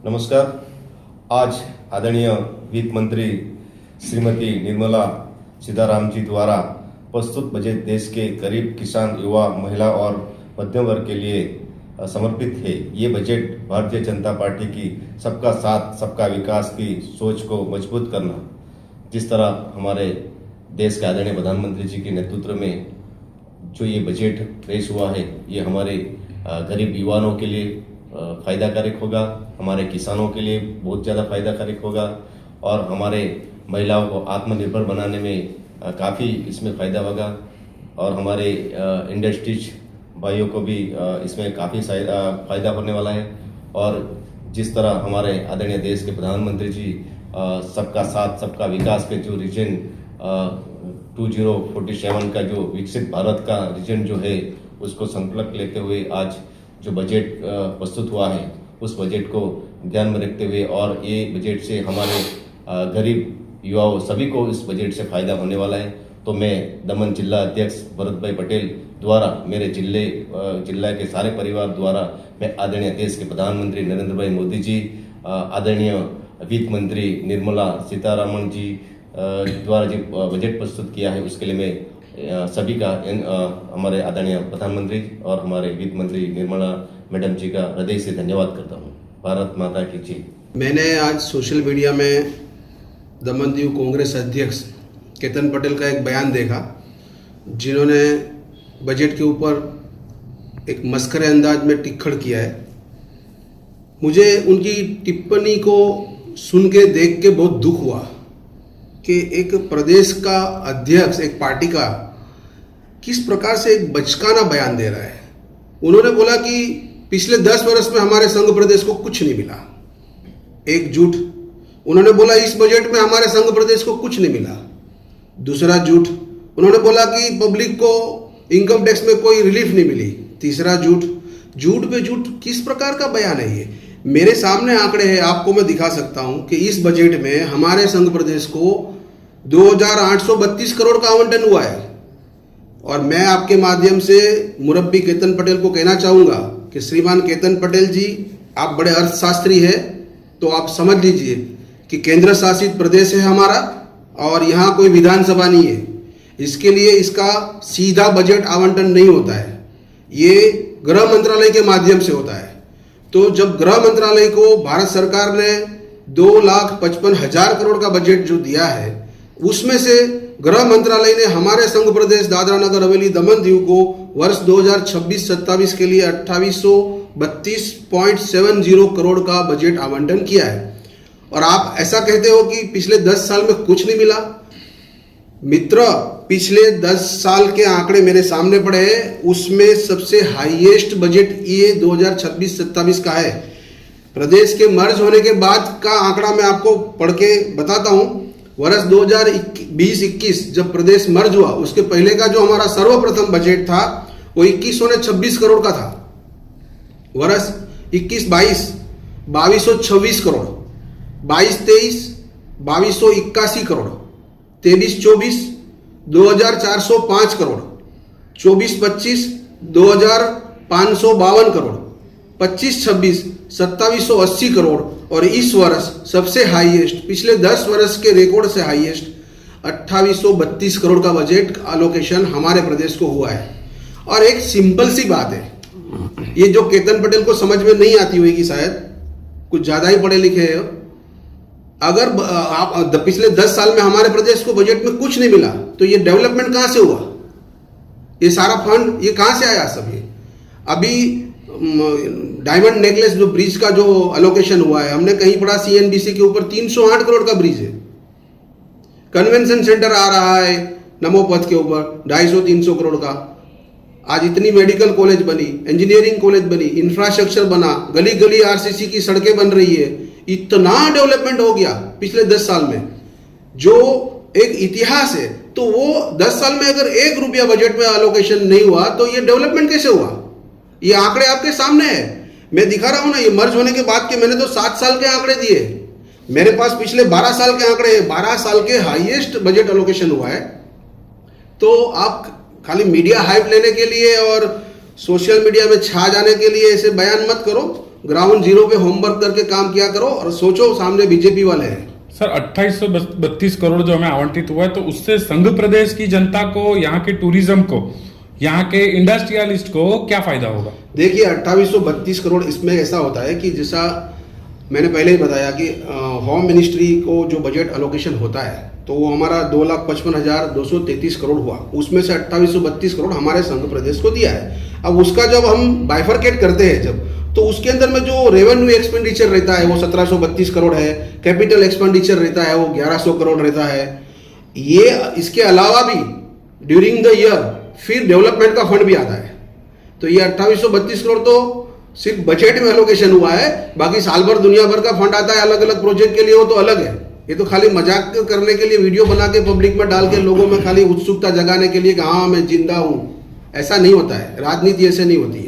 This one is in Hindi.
नमस्कार। आज आदरणीय वित्त मंत्री श्रीमती निर्मला सीतारामन जी द्वारा प्रस्तुत बजट देश के गरीब, किसान, युवा, महिला और मध्यम वर्ग के लिए समर्पित है। ये बजट भारतीय जनता पार्टी की सबका साथ सबका विकास की सोच को मजबूत करना, जिस तरह हमारे देश के आदरणीय प्रधानमंत्री जी के नेतृत्व में जो ये बजट पेश हुआ है, ये हमारे गरीब युवाओं के लिए फ़ायदाकारक होगा, हमारे किसानों के लिए बहुत ज़्यादा फ़ायदाकारक होगा और हमारे महिलाओं को आत्मनिर्भर बनाने में काफ़ी इसमें फ़ायदा होगा और हमारे इंडस्ट्रीज भाइयों को भी इसमें काफ़ी फ़ायदा होने वाला है। और जिस तरह हमारे आदरणीय देश के प्रधानमंत्री जी सबका साथ सबका विकास के जो रीजन 2047 का जो विकसित भारत का रीजन जो है, उसको संकल्प लेते हुए आज जो बजट प्रस्तुत हुआ है, उस बजट को ध्यान में रखते हुए और ये बजट से हमारे गरीब युवाओं सभी को इस बजट से फ़ायदा होने वाला है। तो मैं दमन जिला अध्यक्ष भरत भाई पटेल द्वारा, मेरे जिला के सारे परिवार द्वारा, मैं आदरणीय देश के प्रधानमंत्री नरेंद्र भाई मोदी जी, आदरणीय वित्त मंत्री निर्मला सीतारामन जी द्वारा जो बजट प्रस्तुत किया है, उसके लिए मैं सभी का हमारे आदरणीय प्रधानमंत्री और हमारे वित्त मंत्री निर्मला मैडम जी का हृदय से धन्यवाद करता हूँ। भारत माता की जय। मैंने आज सोशल मीडिया में दमन दीव कांग्रेस अध्यक्ष केतन पटेल का एक बयान देखा, जिन्होंने बजट के ऊपर एक मस्खरे अंदाज में टिक्कड़ किया है। मुझे उनकी टिप्पणी को सुन के देख के बहुत दुख हुआ कि एक प्रदेश का अध्यक्ष, एक पार्टी का, किस प्रकार से एक बचकाना बयान दे रहा है। उन्होंने बोला कि पिछले 10 वर्ष में हमारे संघ प्रदेश को कुछ नहीं मिला, एक झूठ। उन्होंने बोला इस बजट में हमारे संघ प्रदेश को कुछ नहीं मिला, दूसरा झूठ। उन्होंने बोला कि पब्लिक को इनकम टैक्स में कोई रिलीफ नहीं मिली, तीसरा झूठ। झूठ पे झूठ, किस प्रकार का बयान है ये? मेरे सामने आंकड़े हैं, आपको मैं दिखा सकता हूं कि इस बजट में हमारे संघ प्रदेश को 2832 करोड़ का आवंटन हुआ है। और मैं आपके माध्यम से मुरब्बी केतन पटेल को कहना चाहूँगा कि श्रीमान केतन पटेल जी, आप बड़े अर्थशास्त्री हैं, तो आप समझ लीजिए कि केंद्र शासित प्रदेश है हमारा और यहाँ कोई विधानसभा नहीं है। इसके लिए इसका सीधा बजट आवंटन नहीं होता है, ये गृह मंत्रालय के माध्यम से होता है। तो जब गृह मंत्रालय को भारत सरकार ने 2,55,000 करोड़ का बजट जो दिया है, उसमें से गृह मंत्रालय ने हमारे संघ प्रदेश दादरा नगर हवेली दमन दीव को वर्ष 2026-27 के लिए 2832.70 करोड़ का बजट आवंटन किया है। और आप ऐसा कहते हो कि पिछले 10 साल में कुछ नहीं मिला। मित्र, पिछले 10 साल के आंकड़े मेरे सामने पड़े हैं, उसमें सबसे हाईएस्ट बजट ये 2026-27 का है। प्रदेश के मर्ज होने के बाद का आंकड़ा मैं आपको पढ़ के बताता हूं। वर्ष 2020-21 जब प्रदेश मर्ज हुआ, उसके पहले का जो हमारा सर्वप्रथम बजट था वो 2126 करोड़ का था। वर्ष 21-22 2226 करोड़, 22-23 2281 करोड़, 23-24 2405 करोड़, 24-25 2552 करोड़, 25-26 2780 करोड़ और इस वर्ष सबसे हाईएस्ट, पिछले 10 वर्ष के रिकॉर्ड से हाईएस्ट 2832 करोड़ का बजट एलोकेशन हमारे प्रदेश को हुआ है। और एक सिंपल सी बात है, ये जो केतन पटेल को समझ में नहीं आती होगी, शायद कुछ ज्यादा ही पढ़े लिखे हैं। अगर आप पिछले 10 साल में हमारे प्रदेश को बजट में कुछ नहीं मिला, तो ये डेवलपमेंट कहां से हुआ? ये सारा फंड ये कहां से आया? सब ये अभी डायमंड नेकलेस जो ब्रिज का जो एलोकेशन हुआ है, हमने कहीं पढ़ा CNBC के ऊपर 308 करोड़ का ब्रिज है। कन्वेंशन सेंटर आ रहा है नमोपथ के ऊपर 250-300 करोड़ का। आज इतनी मेडिकल कॉलेज बनी, इंजीनियरिंग कॉलेज बनी, इंफ्रास्ट्रक्चर बना, गली गली RCC की सड़कें बन रही है। इतना डेवलपमेंट हो गया पिछले 10 साल में, जो एक इतिहास है। तो वो 10 साल में अगर 1 रुपया बजट में एलोकेशन नहीं हुआ, तो ये डेवलपमेंट कैसे हुआ? ये आंकड़े आपके सामने है, मैं दिखा रहा हूं ना। ये मर्ज होने के बाद के मैंने तो 7 साल के आंकड़े दिए, मेरे पास पिछले 12 साल के आंकड़े हैं। 12 साल के हाईएस्ट बजट एलोकेशन हुआ है। तो आप खाली मीडिया हाइप लेने के लिए और सोशल मीडिया में छा जाने के लिए ऐसे बयान मत करो। ग्राउंड जीरो पे होमवर्क करके काम किया करो और सोचो सामने बीजेपी वाले हैं। सर 2832 करोड़ जो हमें आवंटित हुआ है, तो उससे संघ प्रदेश की जनता को, यहाँ के टूरिज्म को, यहाँ के इंडस्ट्रियलिस्ट को क्या फायदा होगा? देखिए 2832 करोड़ इसमें ऐसा होता है कि जैसा मैंने पहले ही बताया कि होम मिनिस्ट्री को जो बजट एलोकेशन होता है तो वो हमारा 2,55,233 करोड़ हुआ, उसमें से 2832 करोड़ हमारे संघ प्रदेश को दिया है। अब उसका जब हम बाइफरकेट करते हैं जब, तो उसके अंदर में जो रेवेन्यू एक्सपेंडिचर रहता है वो 1732 करोड़ है, कैपिटल एक्सपेंडिचर रहता है वो 1100 करोड़ रहता है। ये इसके अलावा भी ड्यूरिंग द ईयर फिर डेवलपमेंट का फंड भी आता है। तो ये 2832 करोड़ तो सिर्फ बजट में एलोकेशन हुआ है, बाकी साल भर दुनिया भर का फंड आता है अलग अलग प्रोजेक्ट के लिए, वो तो अलग है। ये तो खाली मजाक करने के लिए वीडियो बना के पब्लिक में डाल के लोगों में खाली उत्सुकता जगाने के लिए कि हाँ मैं जिंदा हूं, ऐसा नहीं होता है। राजनीति ऐसे नहीं होती है।